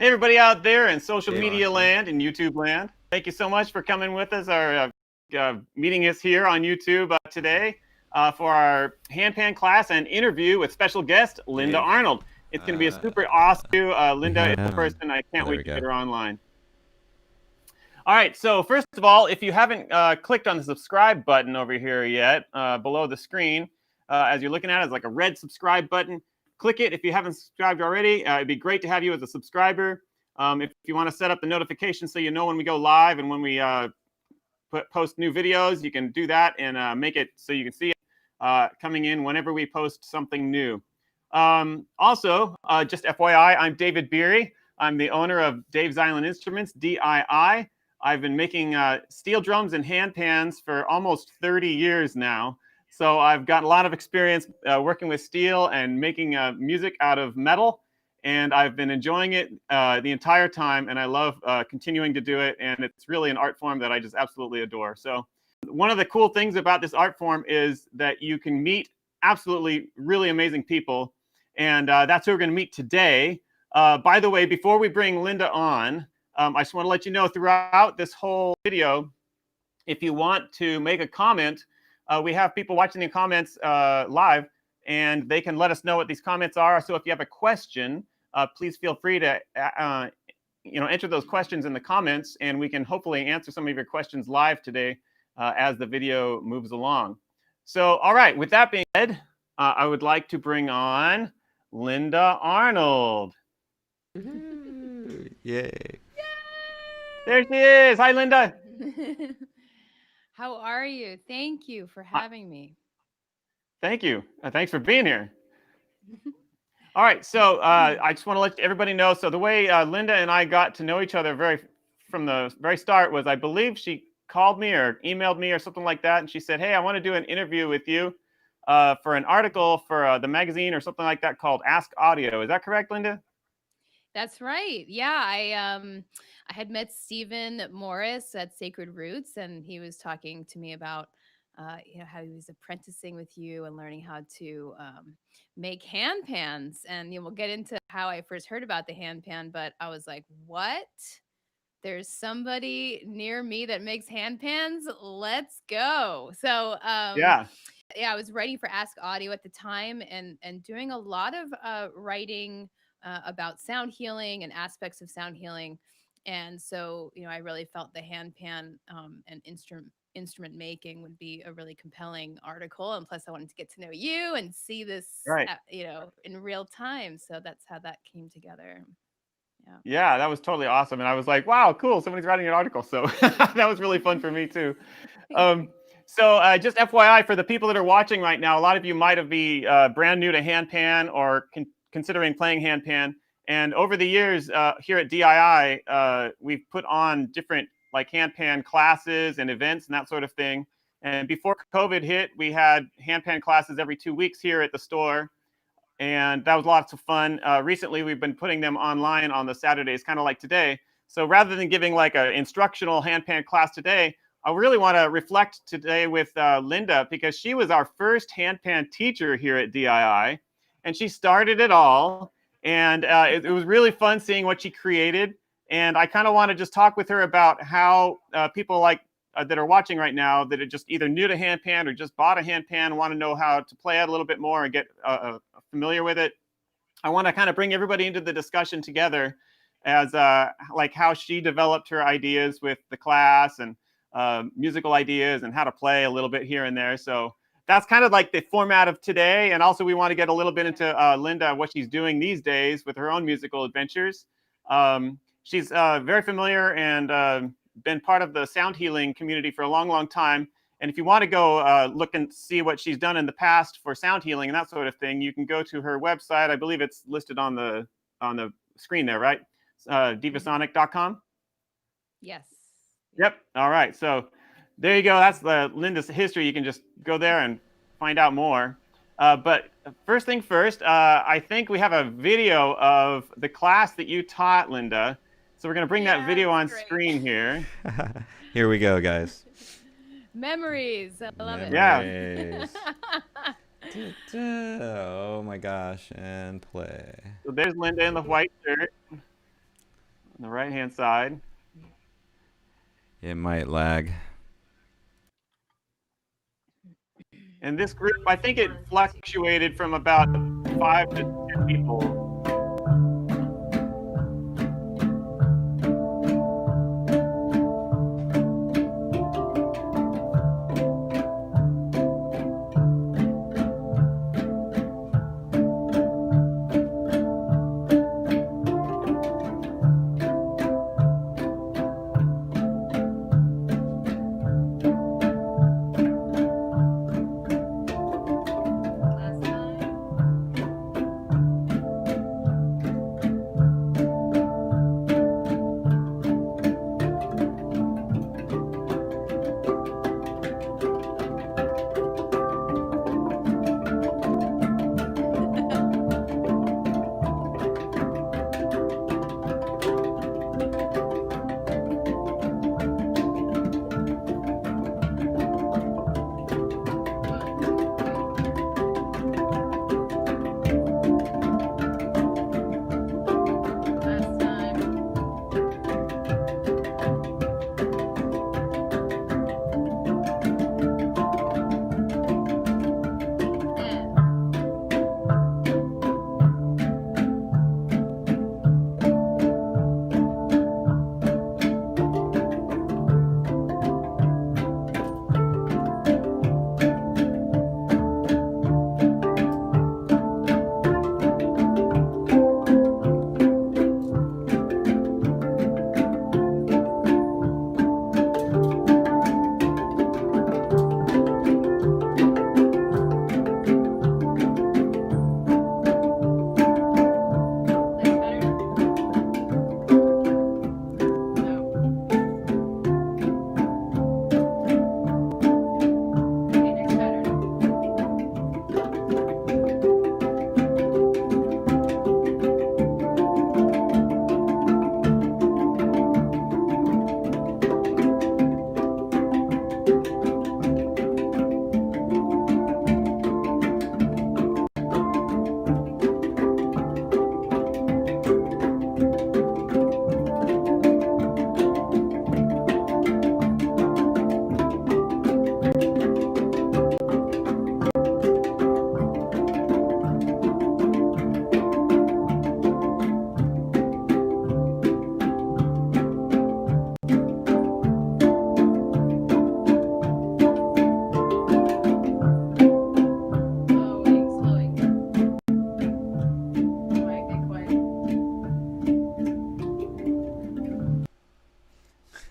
Hey, everybody out there in social Hey, media awesome. land and YouTube land. Thank you so much for coming with us. Our meeting us here on YouTube today for our handpan class and interview with special guest Lynda Yeah. Arnold. It's going to be a super awesome. We Lynda is the have. person. I can't Oh, there wait we to go. get her online. All right. So first of all, if you haven't clicked on the subscribe button over here yet, below the screen, as you're looking at it, it's like a red subscribe button. Click it if you haven't subscribed already. It'd be great to have you as a subscriber. If you want to set up the notifications so you know when we go live and when we post new videos, you can do that and make it so you can see it coming in whenever we post something new. Also, just FYI, I'm David Beery. I'm the owner of Dave's Island Instruments, DII. I've been making steel drums and handpans for almost 30 years now. So I've got a lot of experience working with steel and making music out of metal. And I've been enjoying it the entire time. And I love continuing to do it. And it's really an art form that I just absolutely adore. So one of the cool things about this art form is that you can meet absolutely really amazing people. And that's who we're going to meet today. By the way, before we bring Lynda on, I just want to let you know throughout this whole video, if you want to make a comment, we have people watching the comments live, and they can let us know what these comments are. So if you have a question, please feel free to enter those questions in the comments, and we can hopefully answer some of your questions live today as the video moves along. So, all right, with that being said, I would like to bring on Lynda Arnold. Yay. There she is. Hi, Lynda. How are you? Thank you for having me. Thank you. Thanks for being here. All right. So I just want to let everybody know. So the way Lynda and I got to know each other from the very start was, I believe she called me or emailed me or something like that. And she said, hey, I want to do an interview with you for an article for the magazine or something like that called Ask Audio. Is that correct, Lynda? That's right. Yeah, I had met Stephen Morris at Sacred Roots, and he was talking to me about how he was apprenticing with you and learning how to make handpans. And we'll get into how I first heard about the handpan, but I was like, what? There's somebody near me that makes handpans. Let's go. So Yeah. I was writing for Ask Audio at the time and doing a lot of writing about sound healing and aspects of sound healing. And so, I really felt the handpan and instrument making would be a really compelling article. And plus I wanted to get to know you and see this, Right. In real time. So that's how that came together. Yeah, that was totally awesome. And I was like, wow, cool. Somebody's writing an article. So that was really fun for me too. So just FYI, for the people that are watching right now, a lot of you might be brand new to handpan or considering playing handpan. And over the years here at DII, we've put on different like handpan classes and events and that sort of thing. And before COVID hit, we had handpan classes every 2 weeks here at the store. And that was lots of fun. Recently, we've been putting them online on the Saturdays, kind of like today. So rather than giving like an instructional handpan class today, I really want to reflect today with Lynda, because she was our first handpan teacher here at DII, and she started it all. And it was really fun seeing what she created. And I kind of want to just talk with her about how people like that are watching right now that are just either new to handpan or just bought a handpan, want to know how to play it a little bit more and get familiar with it. I want to kind of bring everybody into the discussion together as like how she developed her ideas with the class and musical ideas and how to play a little bit here and there. So that's kind of like the format of today. And also we want to get a little bit into Lynda, what she's doing these days with her own musical adventures. She's very familiar and been part of the sound healing community for a long, long time. And if you want to go look and see what she's done in the past for sound healing and that sort of thing, you can go to her website. I believe it's listed on the screen there, right? Devasonic.com. Yes. Yep. All right. So there you go. That's the Lynda's history. You can just go there and find out more. But first thing first, I think we have a video of the class that you taught, Lynda. So we're going to bring that video on screen here. Here we go, guys. Memories. I love it. Yeah. Oh my gosh. And play. So there's Lynda in the white shirt. on the right-hand side. It might lag. And this group, I think it fluctuated from about 5 to 10 people.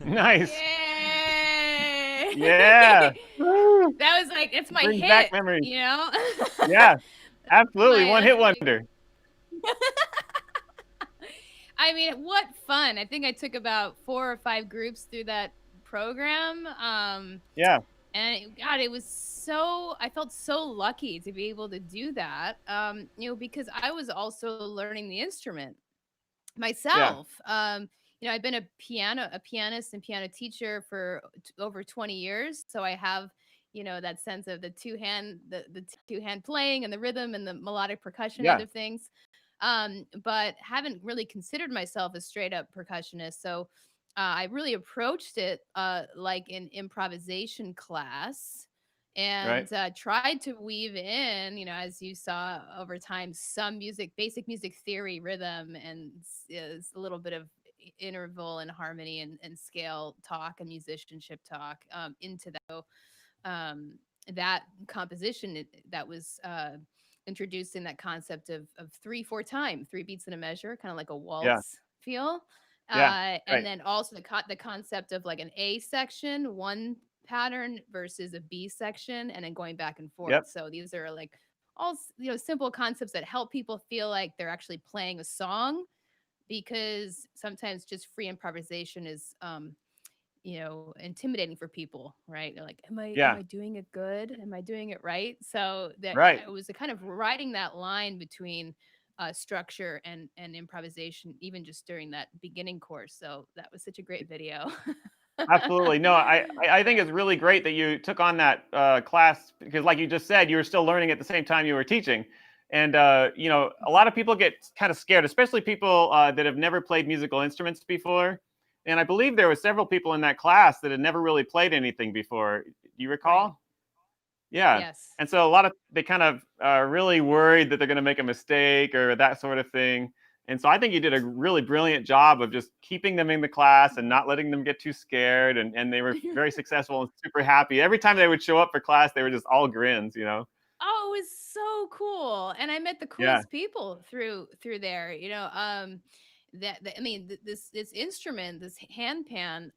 Nice. Yay! Yeah. Woo. That was like, it's my Brings hit, back memories. you know? Yeah, absolutely. One hit That's wonder. I mean, what fun. I think I took about 4 or 5 groups through that program. Yeah. And God, it was so, I felt so lucky to be able to do that. Because I was also learning the instrument myself. I've been a pianist and piano teacher for over 20 years. So I have, that sense of the two hand playing and the rhythm and the melodic percussion end Yeah. of things. But haven't really considered myself a straight up percussionist. So I really approached it like an improvisation class Right. and tried to weave in, as you saw over time, some basic music theory, rhythm, and is a little bit of interval and harmony and scale talk and musicianship talk into that. So, that composition that was introducing that concept of 3/4 time, 3 beats in a measure, kind of like a Yeah. waltz feel. Yeah. And Right. then also the concept of like an A section, one pattern versus a B section, and then going back and forth. Yep. So these are like all simple concepts that help people feel like they're actually playing a song, because sometimes just free improvisation is intimidating for people, right? They're like, am Yeah. I doing it good? Am I doing it right? So that Right. it was a kind of riding that line between structure and improvisation, even just during that beginning course. So that was such a great video. Absolutely. No, I think it's really great that you took on that class because, like you just said, you were still learning at the same time you were teaching, And you know, a lot of people get kind of scared, especially people that have never played musical instruments before. And I believe there were several people in that class that had never really played anything before. Do you Right. recall? Yeah. Yes. And so a lot of they kind of are really worried that they're going to make a mistake or that sort of thing. And so I think you did a really brilliant job of just keeping them in the class and not letting them get too scared. And they were very successful and super happy. Every time they would show up for class, they were just all grins, you know? Oh, it was so cool, and I met the Yeah. coolest people through there. I mean, this instrument, this handpan,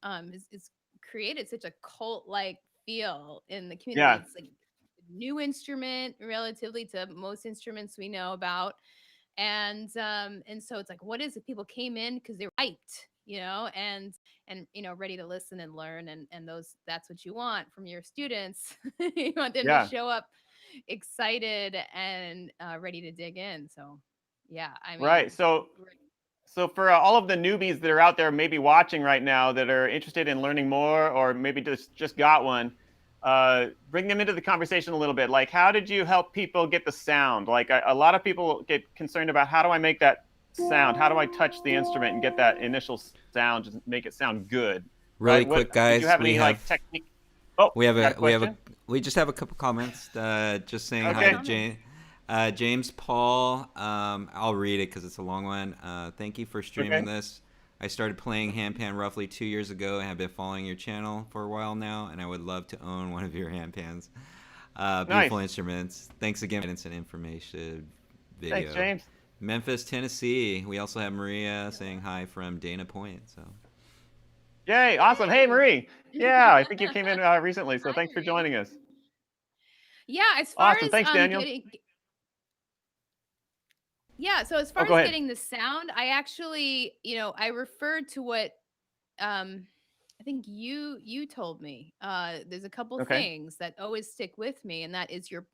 is created such a cult like feel in the community. Yeah. It's like a new instrument relatively to most instruments we know about, and so it's like, what is it? People came in because they were hyped, and ready to listen and learn, and that's what you want from your students. You want them to Yeah. show up excited and ready to dig in. So, yeah, I Right. mean, great. So for all of the newbies that are out there maybe watching right now that are interested in learning more or maybe just got one, bring them into the conversation a little bit. Like, how did you help people get the sound? Like a lot of people get concerned about how do I make that sound? How do I touch the instrument and get that initial sound, just make it sound good? Really Right? quick, Did you guys. have We any have like technique? Oh, we have got a we have a question? we just have a couple comments. Just saying hi Okay. to James Paul. I'll read it because it's a long one. Thank you for streaming Okay. this. I started playing handpan roughly 2 years ago and have been following your channel for a while now, and I would love to own one of your handpans. Beautiful Nice. instruments. Thanks again for guidance and information Thanks, video. James. Memphis, Tennessee. We also have Maria saying hi from Dana Point. So Yay. Awesome. Hey, Yay. Marie. Yeah, I think you came in recently. So Hi, thanks for Marie. joining us. Yeah, as far Awesome. as Thanks, Daniel. getting yeah, so as Oh, far go as ahead. getting the sound, I actually, I referred to what um I think you told me. There's a couple Okay. things that always stick with me, and that is you're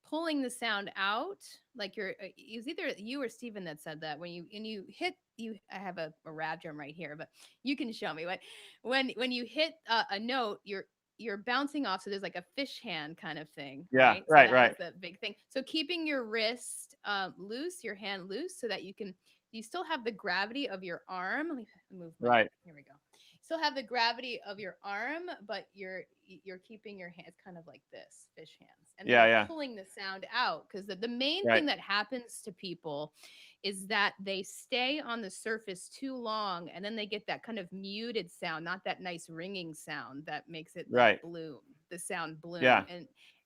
pulling the sound out, like it was either you or Steven that said that when you hit you. I have a rap drum right here, but you can show me what when you hit a note, you're bouncing off, so there's like a fish hand kind of thing, Yeah. right? So Right. that was Right. the big thing. So keeping your wrist loose, your hand loose, so that you still have the gravity of your arm. Let me move my, Right. here we go. Still have the gravity of your arm, but you're keeping your hands kind of like this, fish hands, and then Yeah. you're Yeah. pulling the sound out, because the main Right. thing that happens to people is that they stay on the surface too long, and then they get that kind of muted sound, not that nice ringing sound that makes it like Right. bloom, the sound bloom. Yeah.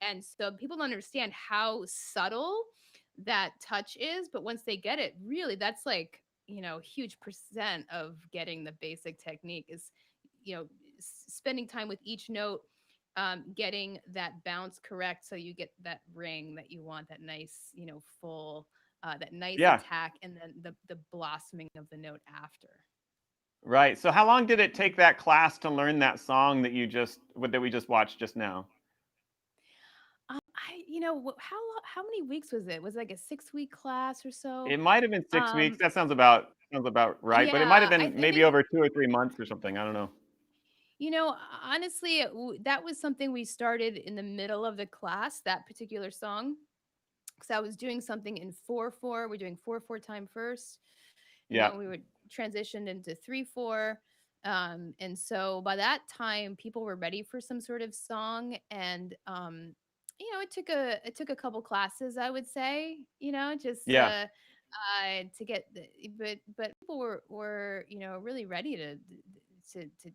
And so people don't understand how subtle that touch is, but once they get it, really, that's like, huge percent of getting the basic technique is, you know spending time with each note, getting that bounce correct, so you get that ring that you want, that nice, full, that nice Yeah. attack, and then the blossoming of the note after. Right. So how long did it take that class to learn that song that we just watched just now? How many weeks was it? Was it like a 6 week class or so? It might have been 6 weeks. Um, That sounds about right. But it might have yeah, I, been I maybe think, over 2 or 3 months or something. I don't know. honestly, that was something we started in the middle of the class, that particular song, because I was doing something in 4/4. We're doing 4/4 time first, Yeah. we would transition into 3/4. And so by that time, people were ready for some sort of song, and it took a couple classes, I would say, just Yeah. to get but people were really ready to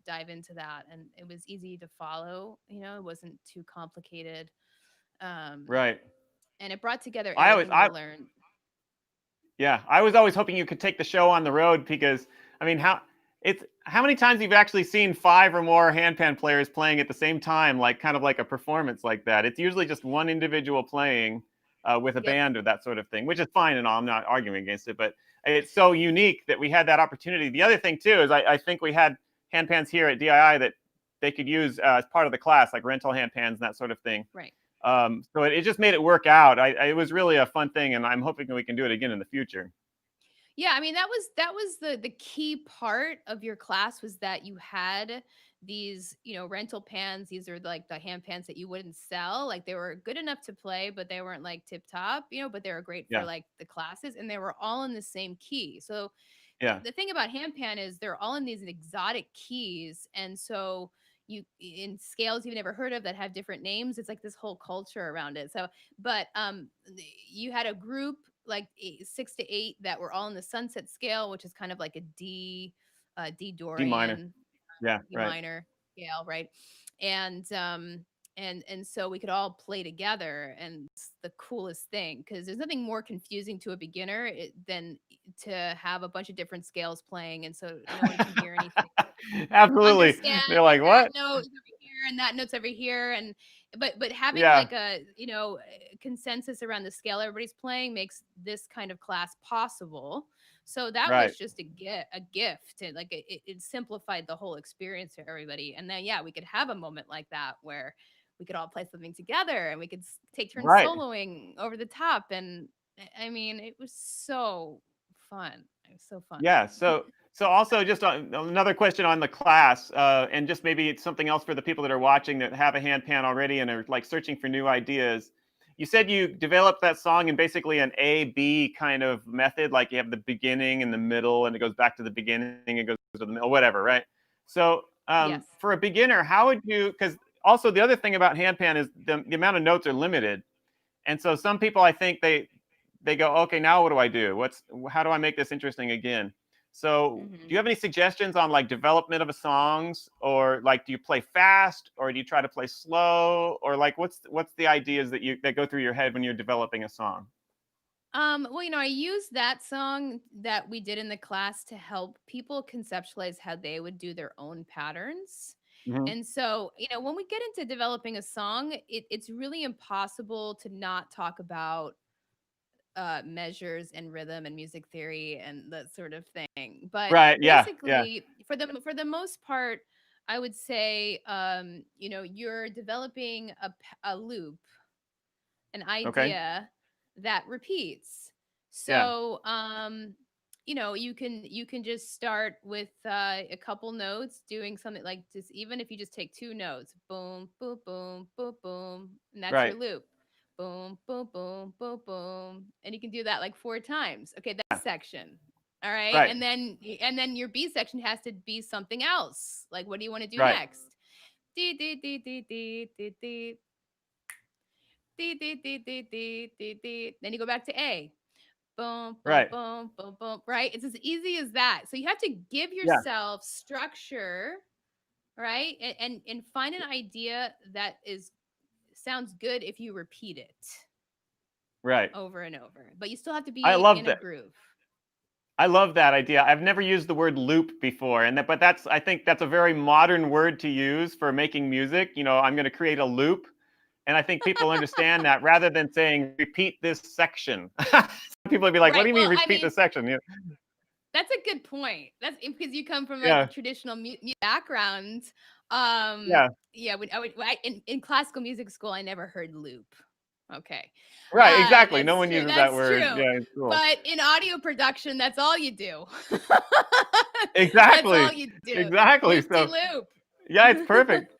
dive into that, and it was easy to follow. It wasn't too complicated, um, Right. and it brought together I always everything we I learned. Yeah, I was always hoping you could take the show on the road because I mean, how many times you've actually seen five or more handpan players playing at the same time, like kind of like a performance like that? It's usually just one individual playing with a Yep. band or that sort of thing, which is fine and all. I'm not arguing against it, but it's so unique that we had that opportunity. The other thing too is I think we had handpans here at DII that they could use as part of the class, like rental handpans and that sort of thing. Right. So it just made it work out. It was really a fun thing, and I'm hoping that we can do it again in the future. Yeah, I mean, that was the key part of your class, was that you had these, rental pans. These are like the hand pans that you wouldn't sell. Like they were good enough to play, but they weren't like tip top, but they were great for Yeah. like the classes, and they were all in the same key. So Yeah. the thing about handpan is they're all in these exotic keys, and so you in scales you've never heard of that have different names. It's like this whole culture around it. So, but you had a group like 6 to 8 that were all in the sunset scale, which is kind of like a D D minor. Dorian, Yeah. D Right. minor scale, right? And so we could all play together, and it's the coolest thing because there's nothing more confusing to a beginner than to have a bunch of different scales playing, and so no one can hear anything. Absolutely. Understand They're like, that what? note is over here and that note's over here, and but having Yeah. like a consensus around the scale everybody's playing makes this kind of class possible. So that Right. was just a gift, and like it simplified the whole experience for everybody. And then we could have a moment like that where we could all play something together, and we could take turns Right. soloing over the top. And I mean, it was so fun. It was so fun. Yeah. So also just another question on the class, and just maybe it's something else for the people that are watching that have a handpan already and are like searching for new ideas. You said you developed that song in basically an A-B kind of method, like you have the beginning and the middle, and it goes back to the beginning, it goes to the middle, whatever, right? So Yes. for a beginner, how would you? Because also the other thing about handpan is the amount of notes are limited, and so some people I think they go, okay, now what do I do? How do I make this interesting again? So do you have any suggestions on like development of a songs, or like do you play fast, or do you try to play slow, or like what's the ideas that go through your head when you're developing a song? Well, I use that song that we did in the class to help people conceptualize how they would do their own patterns. Mhm. And so, when we get into developing a song, it's really impossible to not talk about measures and rhythm and music theory and that sort of thing. But Right. Yeah. Yeah. basically, for the most part, I would say, you're developing a loop, an Okay. idea that repeats. Yeah. So, you can just start with a couple notes, doing something like just even if you just take two notes, boom, boom, boom, boom, boom, and that's your Right. loop. Boom, boom, boom, boom, boom, and you can do that like 4 times. Okay, Yeah. that section. All right, Right. and then your B section has to be something else. Like, what do you want to do Right. next? Dee, dee, dee, dee, dee, dee, dee. Dee, dee, dee, dee, dee, dee, dee. Then you go back to A. Boom, boom, Right. boom, boom, boom. Right? It's as easy as that. So you have to give Yeah. yourself structure, right? And find an idea that sounds good if you repeat it Right. over and over. But you still have to I be love in a that. groove. I love that idea. I've never used the word loop before, but I think that's a very modern word to use for making music. I'm going to create a loop, and I think people understand that rather than saying repeat this section. People would be like, "What Right. do you mean Well, I repeat mean, this section?" Yeah. that's a good point. That's because you come from like a Yeah. traditional background. Yeah. Yeah, in classical music school, I never heard loop. Okay. Right. Exactly. No That's one true. uses that That's word. true. Yeah. It's cool. But in audio production, that's all you do. That's all Exactly. you do. Exactly. Loop de So loop. yeah, it's perfect.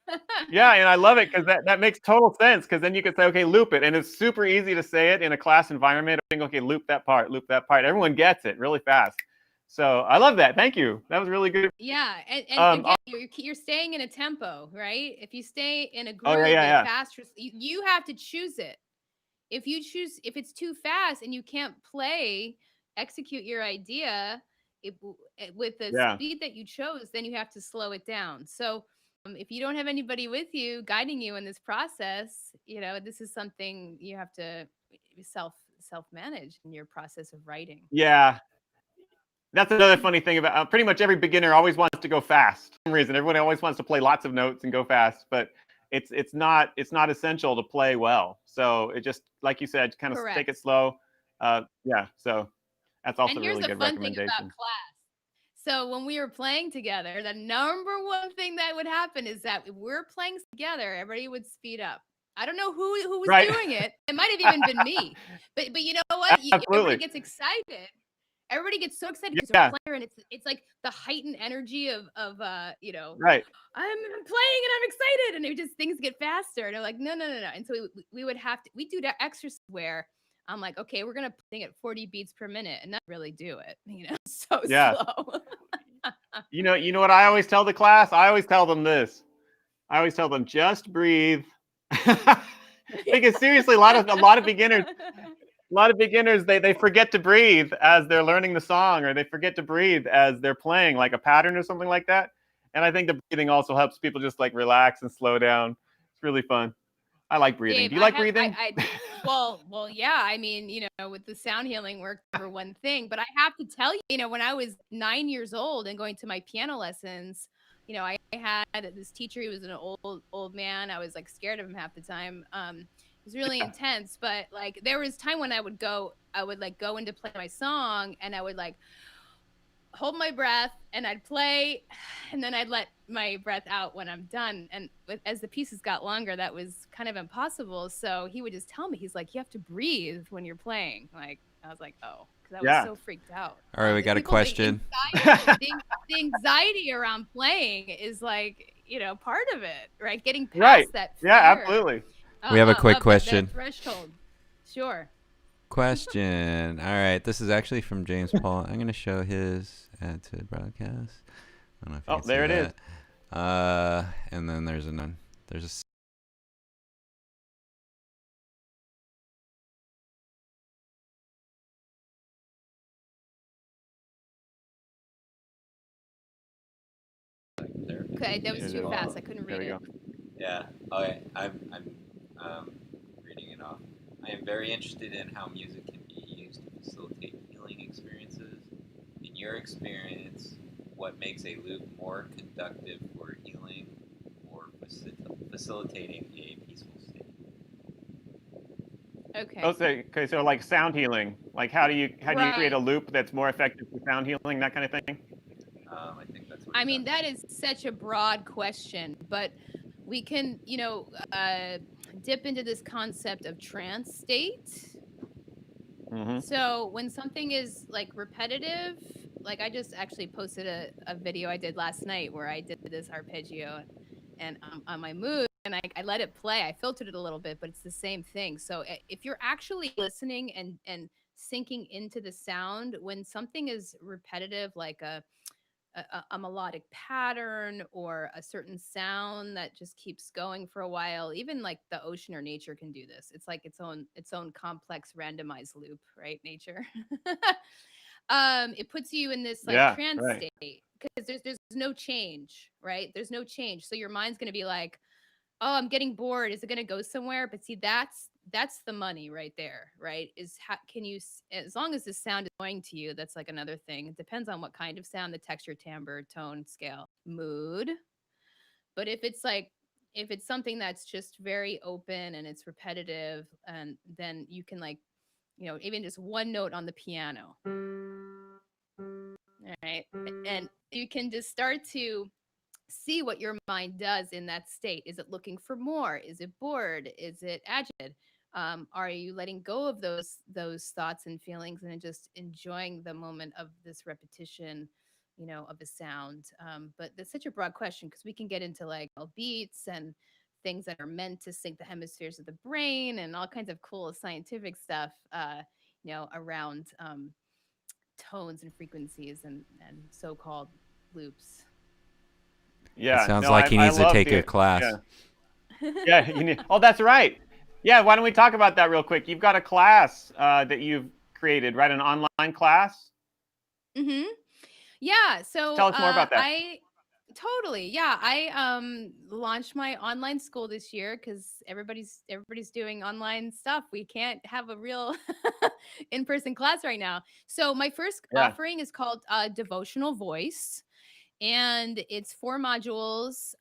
Yeah, and I love it because that makes total sense. Because then you could say, okay, loop it, and it's super easy to say it in a class environment. Okay, loop that part, loop that part. Everyone gets it really fast. So I love that. Thank you. That was really good. Yeah, and Um. again, you're staying in a tempo, right? If you stay in a Oh yeah, groove, yeah, like yeah. fast, you have to choose it. If it's too fast and you can't execute your idea with the Yeah. speed that you chose, then you have to slow it down. So if you don't have anybody with you guiding you in this process, this is something you have to self manage in your process of writing. Yeah. That's another funny thing about pretty much every beginner always wants to go fast. For some reason, everyone always wants to play lots of notes and go fast, but it's not essential to play well. So it just, like you said, kind of take it Correct. slow. Yeah. So that's also And a here's really the good fun thing about recommendation. class. So when we were playing together, the number one thing that would happen is that if we're playing together, everybody would speed up. I don't know who was Right. doing it. It might have even been me. But you know what? Everybody Absolutely. gets excited. everybody gets so excited because Yeah. they're playing, and it's like the heightened energy of Right. I'm playing and I'm excited, and it just things get faster, and they're like, no, no, no, no. And so we would have to we do that exercise where I'm like, okay, we're gonna sing at 40 beats per minute, and not really do it, so Yeah. slow. You know what I always tell the class? I always tell them this. I always tell them, just breathe. Because seriously, a lot of beginners, they forget to breathe as they're learning the song, or they forget to breathe as they're playing like a pattern or something like that. And I think the breathing also helps people just like relax and slow down. It's really fun. I like breathing. Dave, Do you I like have breathing? well, yeah. I mean, with the sound healing work for one thing, but I have to tell you, when I was 9 years old and going to my piano lessons, I had this teacher. He was an old man. I was like scared of him half the time. It was really intense, but like there was time when I would like go into play my song, and I would like hold my breath, and I'd play, and then I'd let my breath out when I'm done. And as the pieces got longer, that was kind of impossible. So he would just tell me, he's like, you have to breathe when you're playing. Like, I was like, oh, because I was Yeah. so freaked out. All right, we got a question. The anxiety around playing is like, part of it, right? Getting past Right. that fear. Yeah, absolutely. We have a quick that question. threshold. Sure. Question. All right, this is actually from James Paul. I'm going to show his add to broadcast. I don't know if you can there see it is. that. And then there's a Okay, that was too fast. I couldn't read it. Yeah. Okay. I'm reading it off. I am very interested in how music can be used to facilitate healing experiences. In your experience, what makes a loop more conductive for healing or facilitating a peaceful state? Okay. Okay, so like sound healing. Like how do you create a Right. loop that's more effective for sound healing, that kind of thing? I think that's what I mean, that is such a broad question, but we can, dip into this concept of trance state. Mm-hmm. So when something is like repetitive, like I just actually posted a video I did last night where I did this arpeggio and on my mood, and I let it play. I filtered it a little bit, but it's the same thing. So if you're actually listening and sinking into the sound, when something is repetitive, like a melodic pattern or a certain sound that just keeps going for a while, even like the ocean or nature can do this. It's like its own complex randomized loop, right? Nature. It puts you in this like Yeah, trance right. state because there's no change, right? There's no change, so your mind's going to be like, oh, I'm getting bored. Is it going to go somewhere? But see, that's the money right there, right? Is how can you, as long as the sound is going to you, that's like another thing. It depends on what kind of sound, the texture, timbre, tone, scale, mood. But if it's something that's just very open and it's repetitive, and then you can like, even just one note on the piano. All right. And you can just start to see what your mind does in that state. Is it looking for more? Is it bored? Is it agitated? Are you letting go of those thoughts and feelings and just enjoying the moment of this repetition, of a sound? But that's such a broad question because we can get into like beats and things that are meant to sync the hemispheres of the brain and all kinds of cool scientific stuff, around tones and frequencies and so-called loops. Yeah. It sounds No, like he I needs to love take the a class. yeah. Yeah, you need. Oh, that's right. Yeah, why don't we talk about that real quick? You've got a class that you've created, right? An online class. Mm-hmm. Yeah. So Tell us more about that. I totally, yeah. I launched my online school this year because everybody's doing online stuff. We can't have a real in-person class right now. So my first Yeah. offering is called Devotional Voice. And it's 4 modules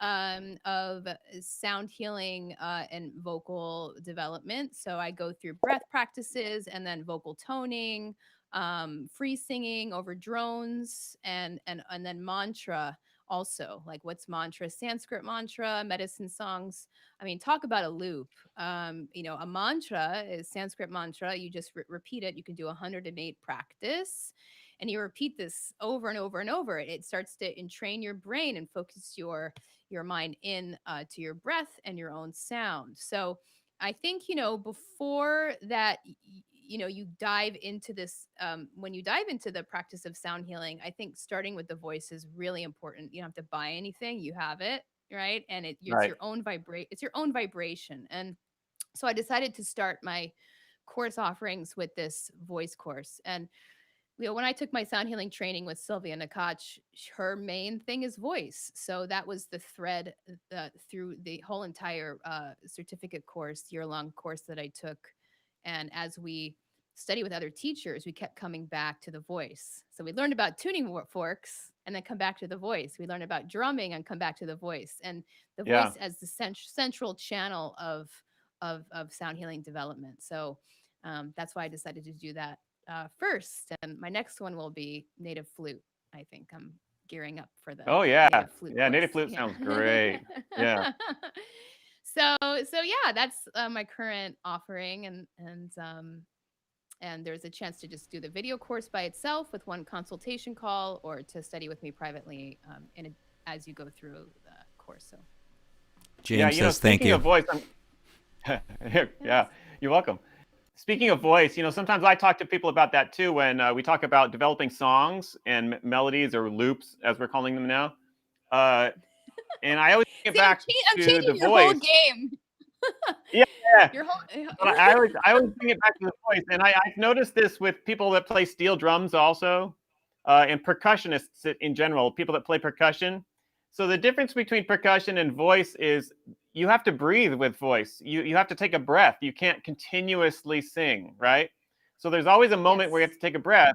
of sound healing and vocal development. So I go through breath practices and then vocal toning, free singing over drones, and then mantra also. Like what's mantra? Sanskrit mantra, medicine songs. I mean, talk about a loop. A mantra is Sanskrit mantra. You just repeat it. You can do 108 practice. and you repeat this over and over and over, it starts to entrain your brain and focus your mind in to your breath and your own sound. So I think, before that, you dive into this, when you dive into the practice of sound healing, I think starting with the voice is really important. You don't have to buy anything, you have it, right? And it's Right. your own it's your own vibration. And so I decided to start my course offerings with this voice course. And when I took my sound healing training with Sylvia Nakach, her main thing is voice. So that was the thread through the whole entire certificate course, year-long course that I took. And as we study with other teachers, we kept coming back to the voice. So we learned about tuning forks and then come back to the voice. We learned about drumming and come back to the voice. And the Yeah. voice as the central channel of sound healing development. So that's why I decided to do that first. And my next one will be native flute. I think I'm gearing up for the Oh yeah. native flute Yeah. course. Native flute Yeah. sounds great. Yeah. So yeah, that's my current offering, and there's a chance to just do the video course by itself with one consultation call, or to study with me privately as you go through the course. So James says thank speaking you. of voice, yeah, you're welcome. Speaking of voice, sometimes I talk to people about that too when we talk about developing songs and melodies, or loops, as we're calling them now. And I always bring it see, I'm back to the changing your whole voice. game. Yeah, Your whole. but I always bring it back to the voice, and I've noticed this with people that play steel drums also, and percussionists in general, people that play percussion. So the difference between percussion and voice is you have to breathe with voice. You have to take a breath. You can't continuously sing, right? So there's always a moment where you have to take a breath.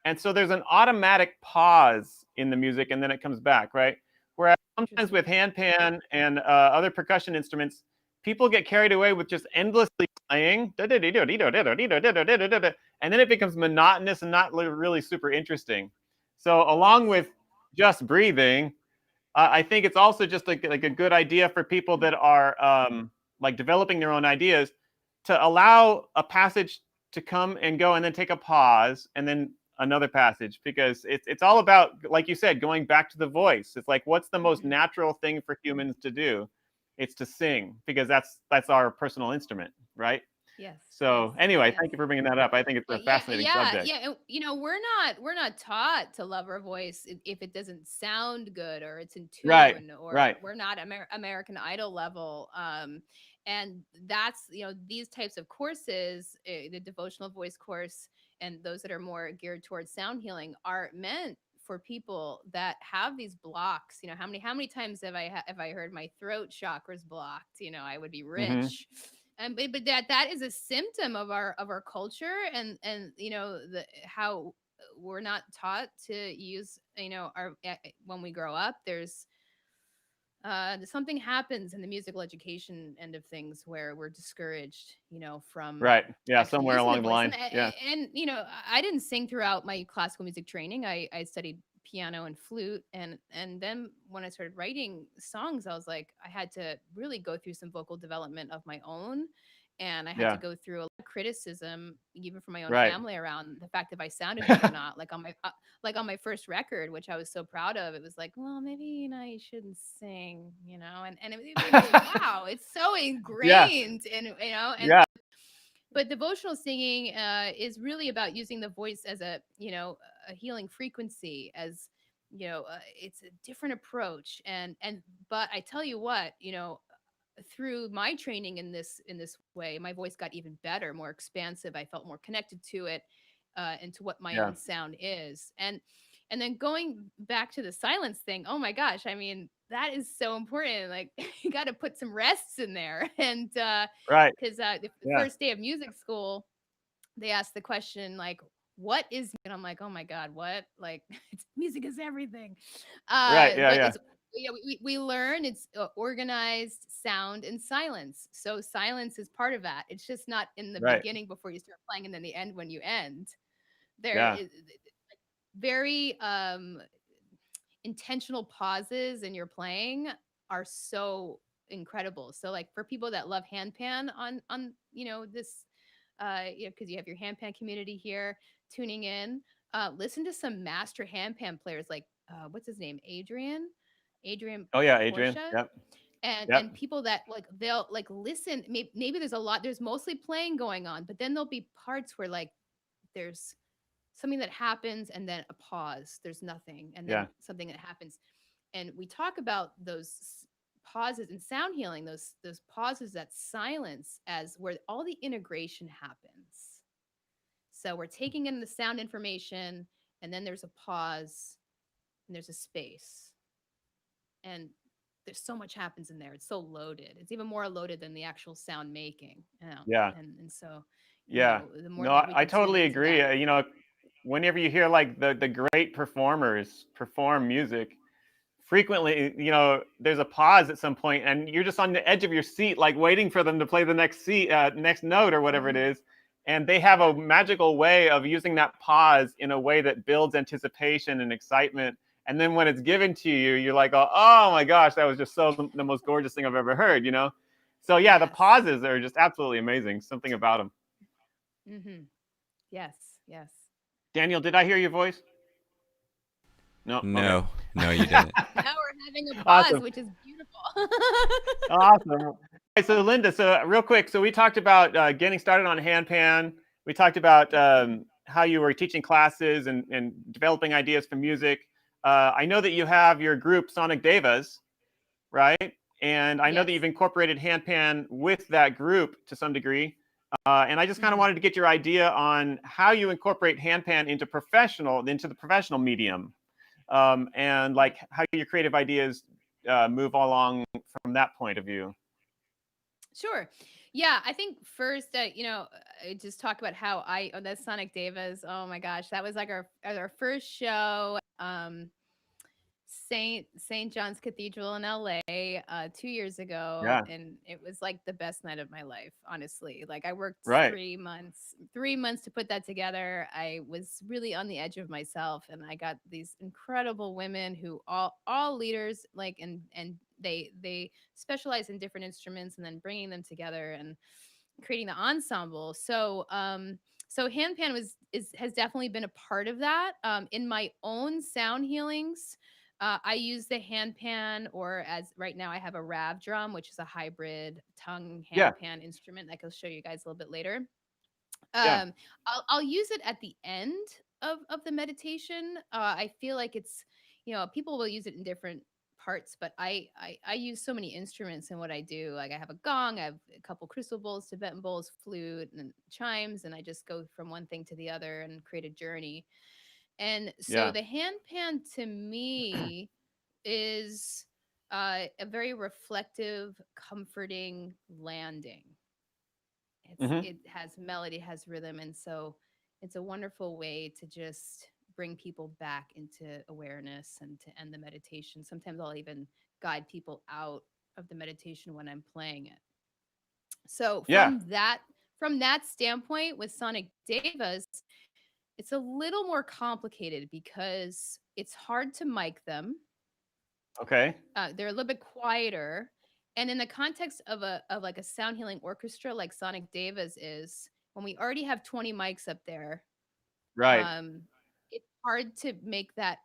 And so there's an automatic pause in the music, and then it comes back, right? Whereas sometimes with handpan and other percussion instruments, people get carried away with just endlessly playing, and then it becomes monotonous and not really super interesting. So along with just breathing, I think it's also just like a good idea for people that are like developing their own ideas, to allow a passage to come and go, and then take a pause, and then another passage, because it's all about, like you said, going back to the voice. It's like, what's the most natural thing for humans to do? It's to sing, because that's our personal instrument, right? Yes. So anyway, yes. thank you for bringing that up. I think it's a fascinating subject. Yeah. We're not taught to love our voice if it doesn't sound good, or it's in tune, Right. we're not American Idol level. And that's, these types of courses, the devotional voice course, and those that are more geared towards sound healing, are meant for people that have these blocks. How many times have I heard my throat chakras blocked? I would be rich. But that is a symptom of our culture, and how we're not taught to use, our when we grow up. There's something happens in the musical education end of things where we're discouraged, from Right. Yeah. actually Somewhere using the along the voice. line. Yeah. And I didn't sing throughout my classical music training. I studied piano and flute, and then when I started writing songs, I was like, I had to really go through some vocal development of my own, and I had to Yeah. go through a lot of criticism, even from my own Right. family, around the fact if I sounded good or not. Like on my first record, which I was so proud of, it was like, well, maybe you shouldn't sing, and wow, it's so Yeah. ingrained, and Yeah. but devotional singing is really about using the voice as a healing frequency, as it's a different approach. And but I tell you what, through my training in this way, my voice got even better, more expansive. I felt more connected to it, and to what my Yeah. own sound is. And then going back to the silence thing, oh my gosh, I mean, that is so important. Like, you got to put some rests in there. And Right. because the Yeah. first day of music school, they asked the question, like, what is, and I'm like, oh my god, what? Like, music is everything. Right. Yeah. But Yeah. it's, we learn it's organized sound and silence. So silence is part of that. It's just not in the Right. beginning before you start playing, and then the end when you end. There Yeah. is very intentional pauses in your playing are so incredible. So like, for people that love handpan on this, because you have your handpan community here tuning in, listen to some master handpan players like what's his name, Adrian Oh yeah, Adrian. Portia, Yep. and people that like they'll like listen. Maybe there's mostly playing going on, but then there'll be parts where like there's something that happens and then a pause. There's nothing, and Yeah. then something that happens, and we talk about those pauses in sound healing. Those pauses, that silence, as where all the integration happens. So we're taking in the sound information, and then there's a pause, and there's a space, and there's so much happens in there. It's so loaded. It's even more loaded than the actual sound making. Yeah. And so, Yeah. the more No, that we I can tune totally into agree. that. Whenever you hear like the great performers perform music, frequently, there's a pause at some point, and you're just on the edge of your seat, like waiting for them to play the next note or whatever it is. And they have a magical way of using that pause in a way that builds anticipation and excitement. And then when it's given to you, you're like, oh my gosh, that was just the most gorgeous thing I've ever heard, So yeah, the Yes. pauses are just absolutely amazing. Something about them. Mm-hmm. Yes. Yes. Daniel, did I hear your voice? No. No, Okay. no, you didn't. Now we're having a pause, Awesome. which is beautiful. Awesome. Okay, so Lynda, so real quick, so we talked about getting started on Handpan. We talked about how you were teaching classes and developing ideas for music. I know that you have your group Sonic Devas, right? And I know that Yes. you've incorporated Handpan with that group to some degree. And I just kind of wanted to get your idea on how you incorporate Handpan into the professional medium, and like how your creative ideas move along from that point of view. Sure. Yeah, I think first, I just talk about how that Sonic Devas. Oh my gosh, that was like our first show. St. John's Cathedral in LA 2 years ago, Yeah. and it was like the best night of my life, honestly. Like I worked Right. 3 months to put that together. I was really on the edge of myself, and I got these incredible women who all leaders, like, and they specialize in different instruments, and then bringing them together and creating the ensemble. So Handpan has definitely been a part of that. In my own sound healings, I use the handpan, or as right now I have a Rav drum, which is a hybrid tongue Yeah. handpan instrument. Like I'll show you guys a little bit later. Yeah. I'll use it at the end of the meditation. I feel like it's, people will use it in different parts, but I use so many instruments in what I do. Like I have a gong, I have a couple crystal bowls, Tibetan bowls, flute, and chimes, and I just go from one thing to the other and create a journey. And so Yeah. the handpan to me is a very reflective, comforting landing. Mhm. It has melody, has rhythm, and so it's a wonderful way to just bring people back into awareness and to end the meditation. Sometimes I'll even guide people out of the meditation when I'm playing it. So Yeah. from that standpoint with Sonic Devas, it's a little more complicated because it's hard to mic them. Okay. They're a little bit quieter, and in the context of like a sound healing orchestra like Sonic Devas is, when we already have 20 mics up there, Right. um, it's hard to make that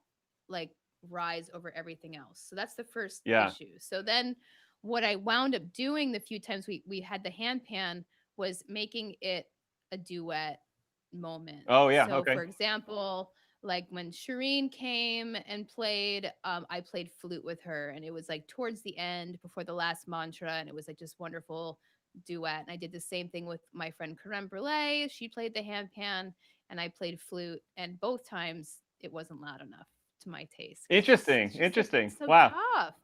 like rise over everything else. So that's the first Yeah. issue. So then what I wound up doing the few times we had the handpan was making it a duet moment. Oh yeah. So Okay. for example, like when Shireen came and played, I played flute with her, and it was like towards the end before the last mantra, and it was like just wonderful duet. And I did the same thing with my friend Karen Brule. She played the handpan and I played flute, and both times it wasn't loud enough to my taste. Interesting. It's so Wow. tough.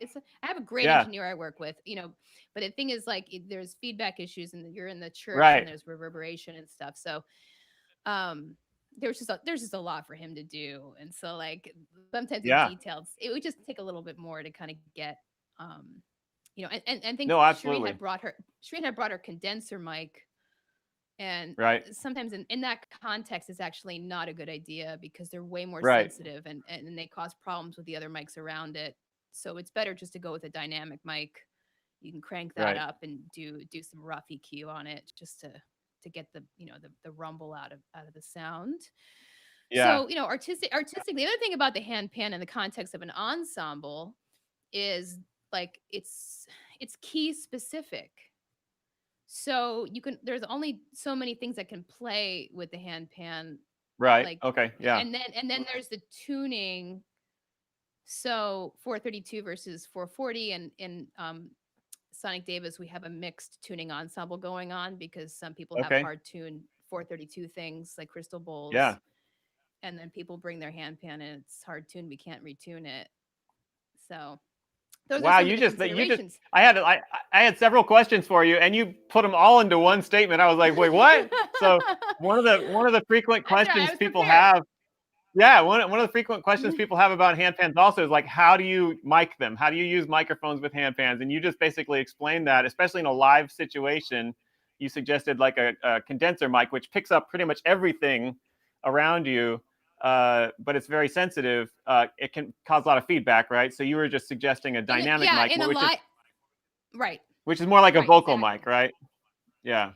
I have a great Yeah. engineer I work with, but the thing is, like, there's feedback issues, and you're in the church, Right. and there's reverberation and stuff. So, there's just a lot for him to do, and so like sometimes the Yeah. details, it would just take a little bit more to kind of get, and think No, absolutely. Shireen had brought her condenser mic. And Right. sometimes in that context, it's actually not a good idea because they're way more Right. sensitive, and they cause problems with the other mics around it. So it's better just to go with a dynamic mic. You can crank that Right. up and do some rough EQ on it just to get the the rumble out of the sound. Yeah. So, artistic. The other thing about the handpan in the context of an ensemble is like it's key specific. So there's only so many things that can play with the handpan, Right. like, Okay. Yeah. and then there's the tuning. So 432 versus 440, and in Sonic Davis, we have a mixed tuning ensemble going on because some people have Okay. hard tuned 432 things like crystal bowls, Yeah. and then people bring their handpan and it's hard tuned. We can't retune it. So those are Wow. some of You the just considerations. I had several questions for you, and you put them all into one statement. I was like, wait, what? So one of the frequent That's right. I questions was people prepared. have. Yeah, one of the frequent questions people have about handpans also is like, how do you mic them? How do you use microphones with handpans? And you just basically explained that, especially in a live situation. You suggested like a condenser mic, which picks up pretty much everything around you, but it's very sensitive. It can cause a lot of feedback, right? So you were just suggesting a dynamic mic, In a right. which is more like a Right, vocal exactly. mic, right? Yeah.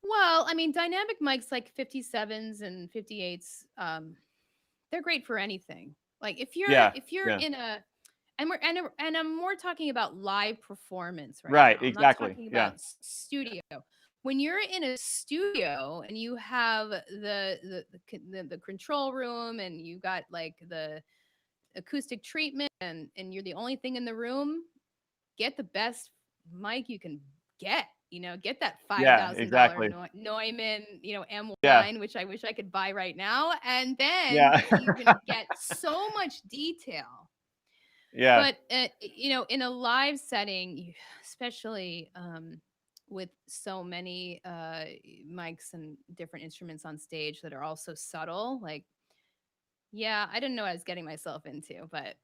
Well, I mean, dynamic mics like 57s and 58s, they're great for anything. Like if Yeah. you're Yeah. in a and I'm more talking about live performance right Right. now. I'm not Exactly. talking Yeah. about studio. When you're in a studio and you have the control room and you got like the acoustic treatment and you're the only thing in the room, get the best mic you can get. Get that Yeah. $5,000 Exactly. Neumann, M1, Yeah. which I wish I could buy right now, and then Yeah. you can get so much detail. Yeah. But in a live setting, especially with so many mics and different instruments on stage that are all so subtle, like, yeah, I didn't know what I was getting myself into, but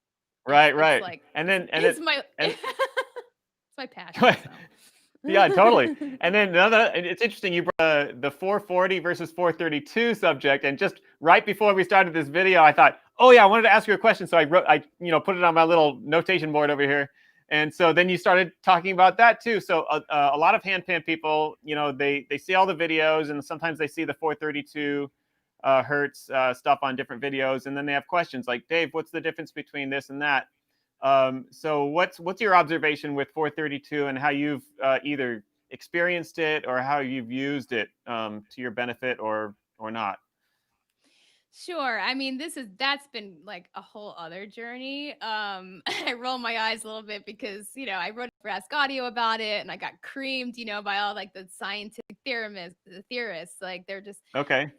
Right. it's Right. like And then it's my and it's my passion. So. yeah, totally. And then it's interesting you brought the 440 versus 432 subject, and just right before we started this video, I thought, oh yeah, I wanted to ask you a question, so I put it on my little notation board over here. And so then you started talking about that too. So a lot of handpan people, they see all the videos, and sometimes they see the 432 hertz stuff on different videos, and then they have questions like, Dave, what's the difference between this and that? So what's your observation with 432 and how you've either experienced it or how you've used it to your benefit or not? Sure. I mean, that's been like a whole other journey. I roll my eyes a little bit because, I wrote for Ask Audio about it and I got creamed, by all like the scientific theorists. Like they're just Okay.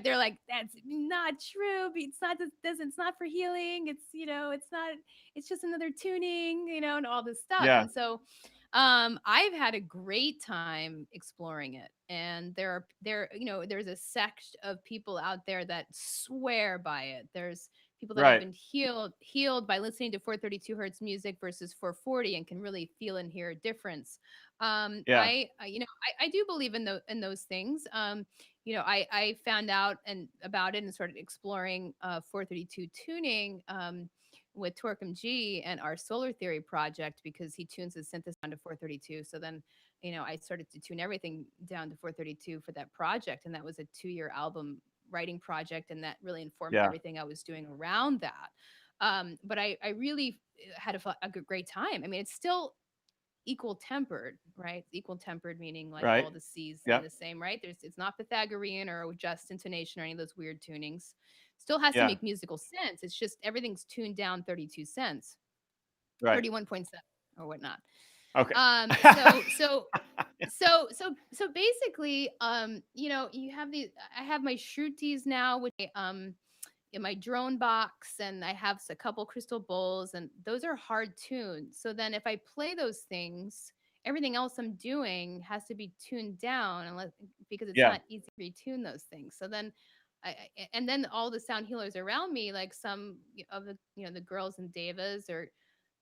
they're like, that's not true. It's not for healing. It's just another tuning, and all this stuff. Yeah. And so I've had a great time exploring it, and there's a sect of people out there that swear by it. There's people that have Right. been healed by listening to 432 hertz music versus 440 and can really feel and hear a difference. Yeah. I do believe in those things. I found out about it and started exploring 432 tuning with Torquem G and our Solar Theory project because he tunes his synthesis down to 432. So then, I started to tune everything down to 432 for that project, and that was a 2-year album writing project, and that really informed Yeah. everything I was doing around that. But I really had a great time. I mean, it's still equal tempered, right? Equal tempered meaning like Right. all the C's Yeah. in the same, right? It's not Pythagorean or just intonation or any of those weird tunings. Still has to Yeah. make musical sense. It's just everything's tuned down 32 cents, Right. 31.7 or whatnot. Okay. So basically, you have I have my Shrutis now with in my drone box, and I have a couple crystal bowls, and those are hard tuned. So then if I play those things, everything else I'm doing has to be tuned down because it's Yeah. not easy to retune those things. So then and then all the sound healers around me, like some of the girls in Devas, or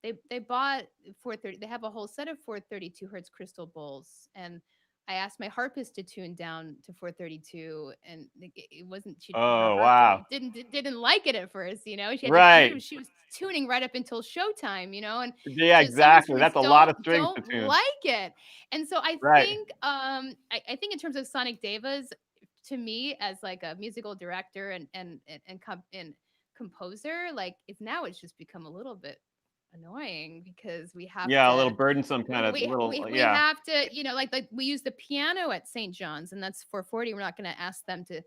they bought 430. They have a whole set of 432 hertz crystal bowls, and I asked my harpist to tune down to 432, and it wasn't. Her Oh, harp wow. didn't like it at first. She had Right. she was tuning right up until showtime. And Yeah, so some exactly. instruments That's a lot of strings to don't tune. like it, and so I Right. think I think in terms of Sonic Devas, to me as like a musical director and composer, like it's just become a little bit annoying because we have Yeah, a little to burdensome kind of little. we have to, like we use the piano at St. John's, and that's 440. We're not going to ask them to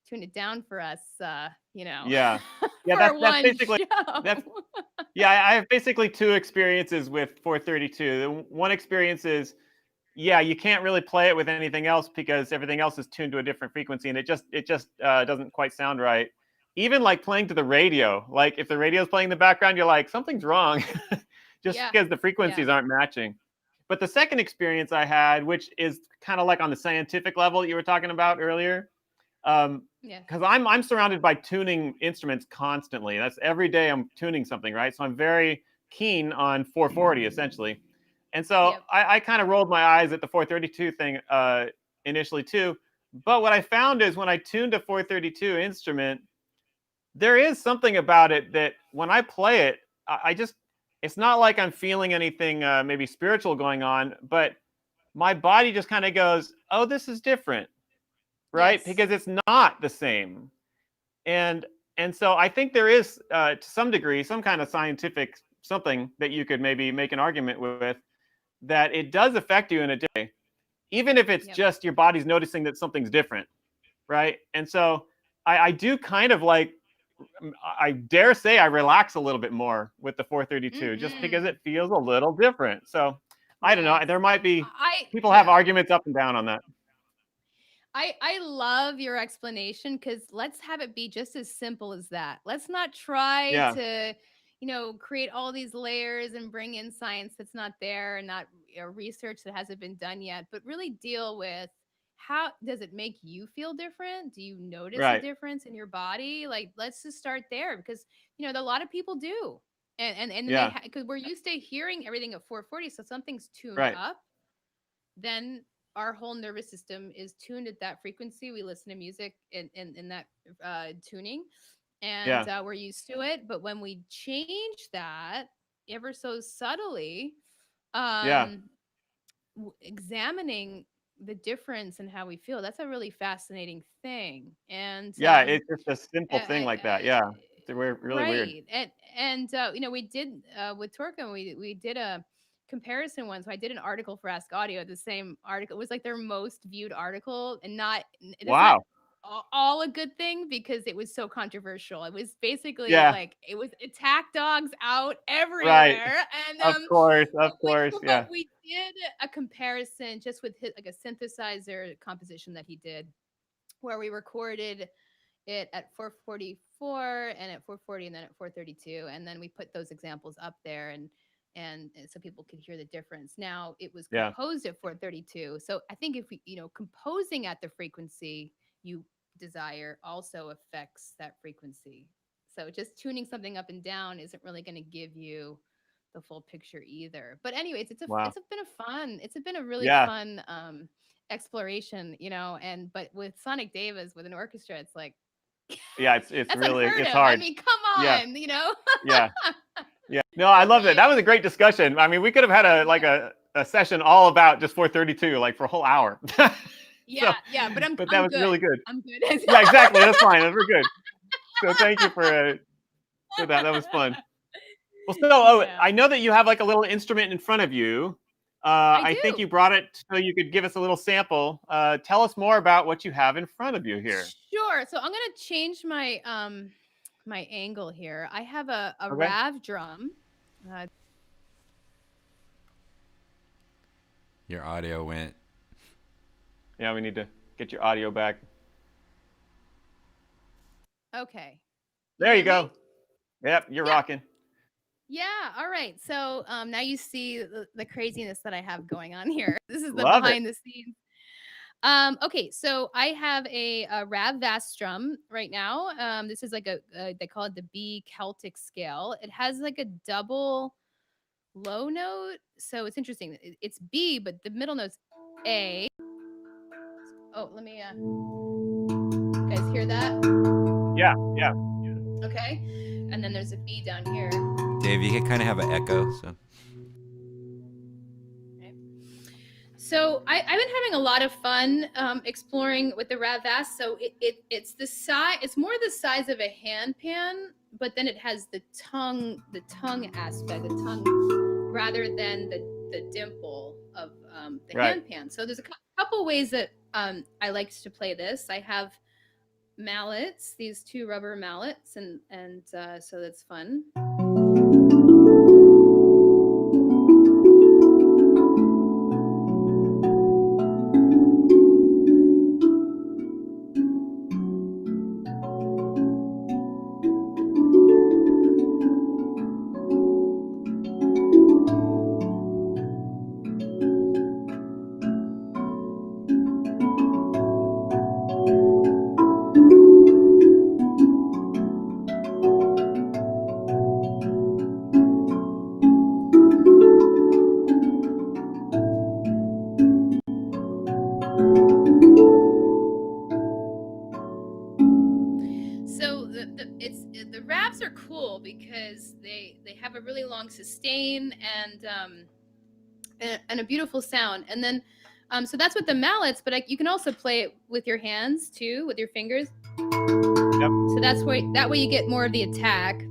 tune it down for us, Yeah. Yeah, for that's basically show. I have basically two experiences with 432. The one experience is, you can't really play it with anything else because everything else is tuned to a different frequency, and it just doesn't quite sound right. Even like playing to the radio, like if the radio's playing in the background, you're like, something's wrong, just because the frequencies aren't matching. But the second experience I had, which is kind of like on the scientific level that you were talking about earlier, because I'm surrounded by tuning instruments constantly. That's every day I'm tuning something, right? So I'm very keen on 440 essentially. And so I kind of rolled my eyes at the 432 thing initially too. But what I found is when I tuned a 432 instrument, there is something about it that when I play it, it's not like I'm feeling anything maybe spiritual going on, but my body just kind of goes, oh, this is different, right? Yes. Because it's not the same. And so I think there is, to some degree, some kind of scientific something that you could maybe make an argument with, that it does affect you in a day, even if it's just your body's noticing that something's different, right? And so I do kind of like, I dare say I relax a little bit more with the 432 just because it feels a little different. So I don't know. There might be people have arguments up and down on that. I love your explanation, because let's have it be just as simple as that. Let's not try to, create all these layers and bring in science that's not there and not research that hasn't been done yet, but really deal with, how does it make you feel different? Do you notice a difference in your body? Like, let's just start there, because a lot of people do, and because we're used to hearing everything at 440, so something's tuned up, then our whole nervous system is tuned at that frequency. We listen to music in that tuning, and we're used to it. But when we change that ever so subtly, examining the difference in how we feel, that's a really fascinating thing. And it's just a simple thing like that. It's really weird. And we did with Torquem, we did a comparison once. So I did an article for Ask Audio. The same article, it was like their most viewed article, and not all a good thing, because it was so controversial. It was basically like it was attack dogs out everywhere. And of course. We did a comparison just with like a synthesizer composition that he did, where we recorded it at 444 and at 440 and then at 432, and then we put those examples up there, and so people could hear the difference. Now, it was composed at 432, so I think if we, composing at the frequency you desire also affects that frequency. So just tuning something up and down isn't really going to give you the full picture either. But anyways, it's been a really fun exploration, but with Sonic Devas, with an orchestra, it's like, it's really, it's hard. I mean, come on, No, I love it. That was a great discussion. I mean, we could have had a session all about just 432, like for a whole hour. But that was really good. I'm good. Yeah, exactly. That's fine. We're good. So thank you for that. That was fun. Well, I know that you have like a little instrument in front of you. I think you brought it so you could give us a little sample. Tell us more about what you have in front of you here. Sure. So I'm going to change my my angle here. I have a Rav drum. Your audio went. Yeah, we need to get your audio back. Okay. There you go. Yep, you're rocking. Yeah. All right. So now you see the craziness that I have going on here. This is the behind the scenes. Okay, so I have a Rav Vast drum right now. This is like they call it the B Celtic scale. It has like a double low note, so it's interesting. It's B, but the middle note's A. Oh, let me. You guys hear that? Yeah. Okay, and then there's a B down here. Dave, you can kind of have an echo, so. So I've been having a lot of fun exploring with the Devas. So it's the size. It's more the size of a handpan, but then it has the tongue aspect, the tongue rather than the dimple of the handpan. So there's a couple ways that I like to play this. I have mallets, these 2 rubber mallets, and so that's fun. The raps are cool because they have a really long sustain and a beautiful sound. And then so that's with the mallets, but you can also play it with your hands too, with your fingers. Yep. So that way you get more of the attack.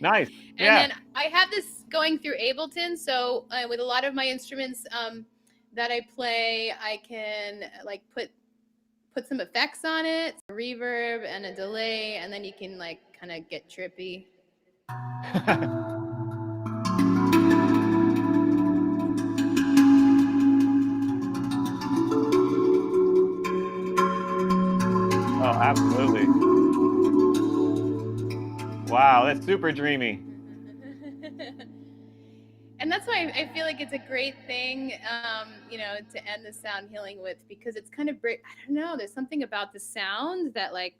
Nice. And then I have this going through Ableton. So with a lot of my instruments that I play, I can like put some effects on it, a reverb and a delay, and then you can like kind of get trippy. Oh, absolutely. Wow, that's super dreamy. And that's why I feel like it's a great thing, to end the sound healing with, because it's kind of I don't know. There's something about the sound that like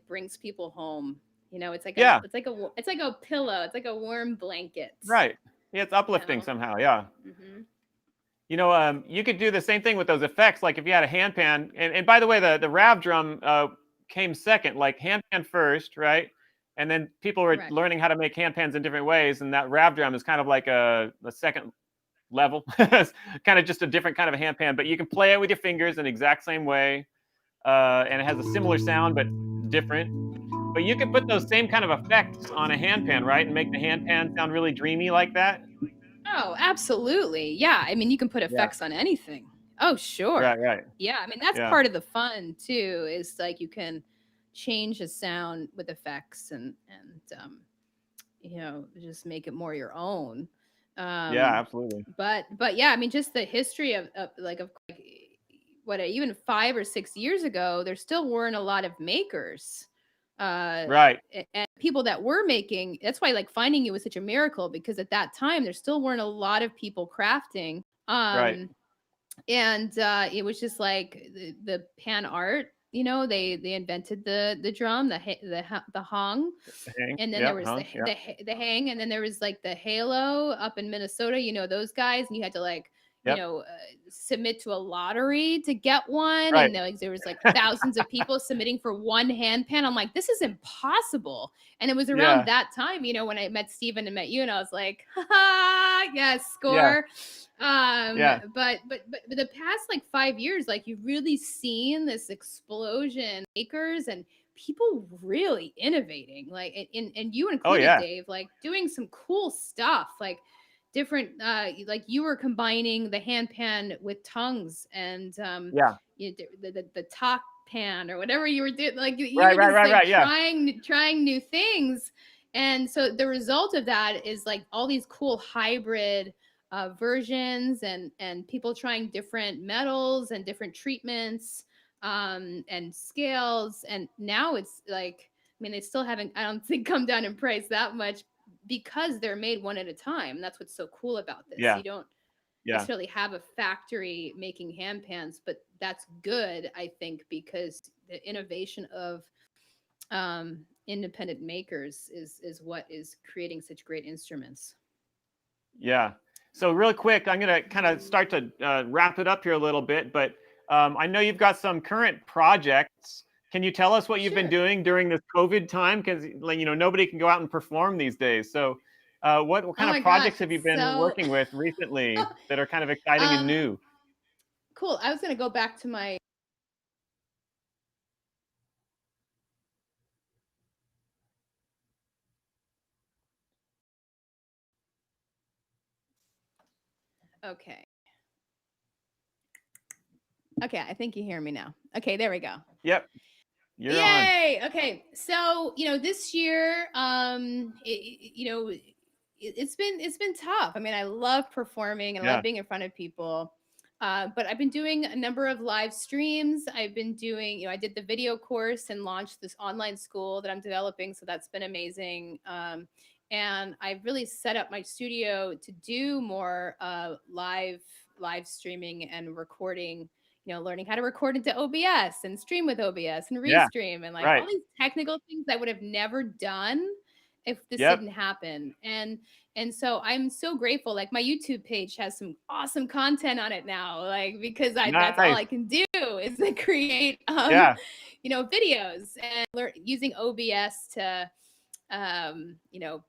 brings people home. It's like it's like a pillow. It's like a warm blanket. Right. Yeah, it's uplifting somehow. Yeah. Mm-hmm. You could do the same thing with those effects. Like if you had a handpan, and by the way, the Rav drum came second, like handpan first, right? And then people were learning how to make handpans in different ways, and that Rav drum is kind of like a second level, kind of just a different kind of a handpan. But you can play it with your fingers in the exact same way, and it has a similar sound but different. But you can put those same kind of effects on a handpan, right, and make the handpan sound really dreamy like that. Oh, absolutely. Yeah, I mean, you can put effects on anything. Oh, sure. Right. Yeah, I mean, that's part of the fun too. Is like you can change a sound with effects and just make it more your own. Yeah, absolutely. But yeah, I mean, just the history of what, even 5 or 6 years ago, there still weren't a lot of makers. Right. And people that were making, that's why like finding you was such a miracle, because at that time there still weren't a lot of people crafting. Right. And it was just like the pan art. They invented the drum, the hung, and then there was the hang, and then there was like the halo up in Minnesota. Those guys, and you had to like submit to a lottery to get one, and there was like thousands of people submitting for one handpan. I'm like, this is impossible. And it was around that time, when I met Steven and met you, and I was like, ha, yes, score. But the past like 5 years, like you've really seen this explosion of makers and people really innovating, like and you included, Dave, like doing some cool stuff, like different like you were combining the handpan with tongues and the talk pan or whatever you were doing, like you were just trying new things. And so the result of that is like all these cool hybrid versions and people trying different metals and different treatments and scales. And now it's like, I mean, they still haven't, I don't think, come down in price that much, because they're made one at a time. That's what's so cool about this. You don't necessarily have a factory making handpans, but that's good, I think, because the innovation of independent makers is what is creating such great instruments. Yeah. So real quick, I'm going to kind of start to wrap it up here a little bit, but I know you've got some current projects. Can you tell us what you've been doing during this COVID time? Because nobody can go out and perform these days. So what kind of projects have you been working with recently that are kind of exciting and new? Cool. I was going to go back to my Okay. Okay, I think you hear me now. Okay, there we go. Yep. You're Yay! on. Okay, so this year, it's been tough. I mean, I love performing and I love being in front of people. But I've been doing a number of live streams. I've been doing, I did the video course and launched this online school that I'm developing. So that's been amazing. And I've really set up my studio to do more live streaming and recording, learning how to record into OBS and stream with OBS and restream and all these technical things I would have never done if this didn't happen. And so I'm so grateful. Like my YouTube page has some awesome content on it now, because that's all I can do is to create, videos and using OBS to,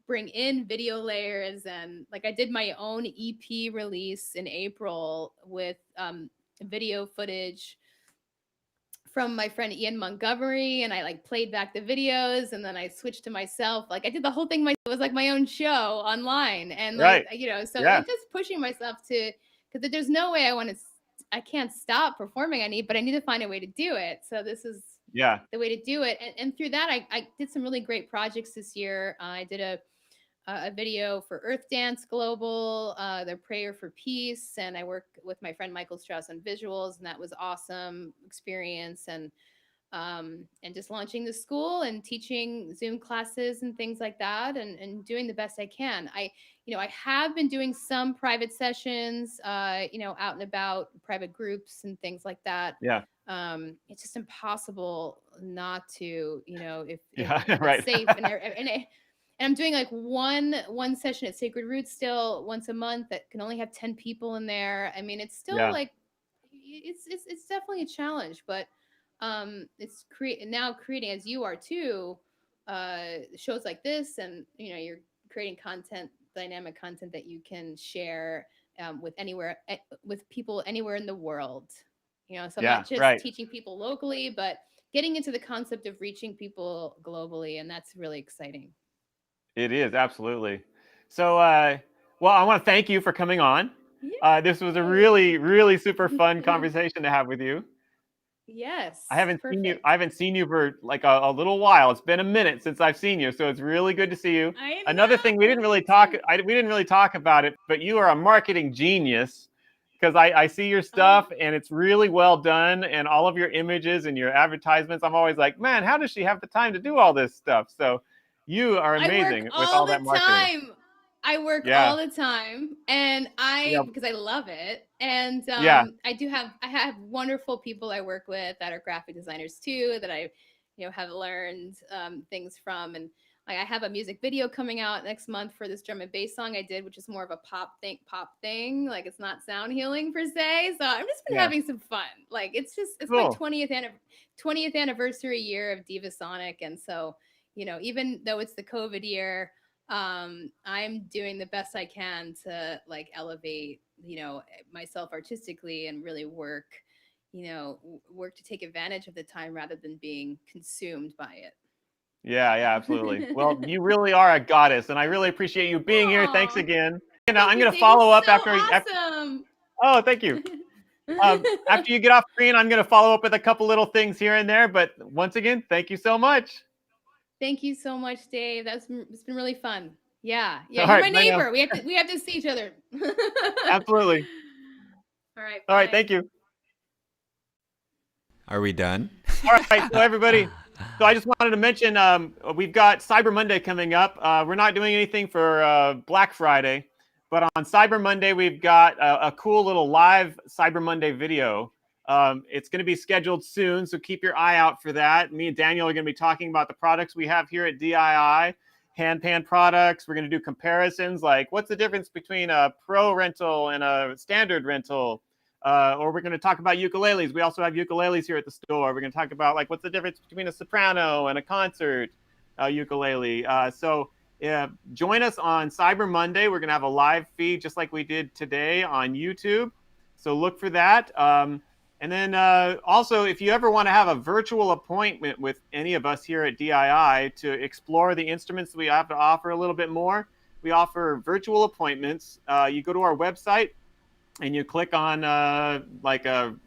bring in video layers. And I did my own EP release in April with video footage from my friend Ian Montgomery, and I played back the videos, and then I switched to myself. I did the whole thing. It was my own show online, and so it's just pushing myself because there's no way I can't stop performing. But I need to find a way to do it. So this is the way to do it. And through that, I did some really great projects this year. I did a video for Earth Dance Global, their Prayer for Peace. And I worked with my friend Michael Strauss on visuals, and that was awesome experience. And just launching the school and teaching Zoom classes and things like that, and doing the best I can. I have been doing some private sessions, out and about, private groups and things like that. Yeah. It's just impossible not to, if right. it's safe and I'm doing one session at Sacred Roots still once a month that can only have 10 people in there. I mean, it's still it's definitely a challenge, but it's creating, as you are too, shows like this, and you're creating dynamic content that you can share with people anywhere in the world. So I'm not just teaching people locally, but getting into the concept of reaching people globally, and that's really exciting. It is, absolutely. So, well, I want to thank you for coming on. This was a really, really super fun conversation to have with you. Yes. I haven't seen you for a little while. It's been a minute since I've seen you, so it's really good to see you. Another thing we didn't really talk about it, but you are a marketing genius, because I see your stuff and it's really well done, and all of your images and your advertisements. I'm always like, man, how does she have the time to do all this stuff? So you are amazing with all that marketing. I work all the time, and because I love it. And I have wonderful people I work with that are graphic designers too, that I have learned things from. And I have a music video coming out next month for this drum and bass song I did, which is more of a pop thing. It's not sound healing per se. So I've just been having some fun. It's cool. My 20th anniversary year of Devasonic, and so even though it's the COVID year, I'm doing the best I can to elevate, myself artistically, and really work to take advantage of the time rather than being consumed by it. Yeah, absolutely. Well, you really are a goddess, and I really appreciate you being here. Thanks again. I'm going to follow up after. Awesome. Oh, thank you. After you get off screen, I'm going to follow up with a couple little things here and there. But once again, thank you so much. Thank you so much, Dave. It's been really fun. Yeah. You're right, my neighbor. We have to see each other. Absolutely. All right. All right. Thank you. Are we done? All right. So everybody, I just wanted to mention we've got Cyber Monday coming up. We're not doing anything for Black Friday, but on Cyber Monday we've got a cool little live Cyber Monday video It's going to be scheduled soon, so keep your eye out for that. Me and Daniel are going to be talking about the products we have here at DII, Handpan products. We're going to do comparisons, like what's the difference between a pro rental and a standard rental. Or we're going to talk about ukuleles. We also have ukuleles here at the store. We're going to talk about like what's the difference between a soprano and a concert ukulele. So join us on Cyber Monday. We're going to have a live feed just like we did today on YouTube. So look for that. And then also, if you ever want to have a virtual appointment with any of us here at DII to explore the instruments that we have to offer a little bit more, we offer virtual appointments. You go to our website and you click on the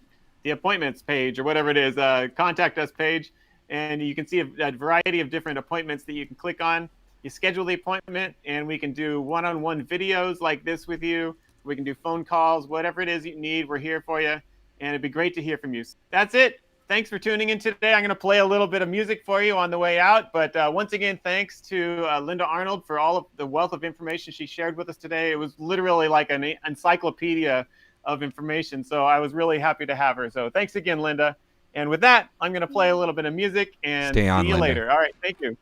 appointments page or whatever it is, contact us page, and you can see a variety of different appointments that you can click on. You schedule the appointment, and we can do one-on-one videos like this with you. We can do phone calls, whatever it is you need, we're here for you. And it'd be great to hear from you. That's it. Thanks for tuning in today. I'm going to play a little bit of music for you on the way out. But once again, thanks to Lynda Arnold for all of the wealth of information she shared with us today. It was literally like an encyclopedia of information. So I was really happy to have her. So thanks again, Lynda. And with that, I'm going to play a little bit of music and Stay on, see you Lynda. later. All right. Thank you.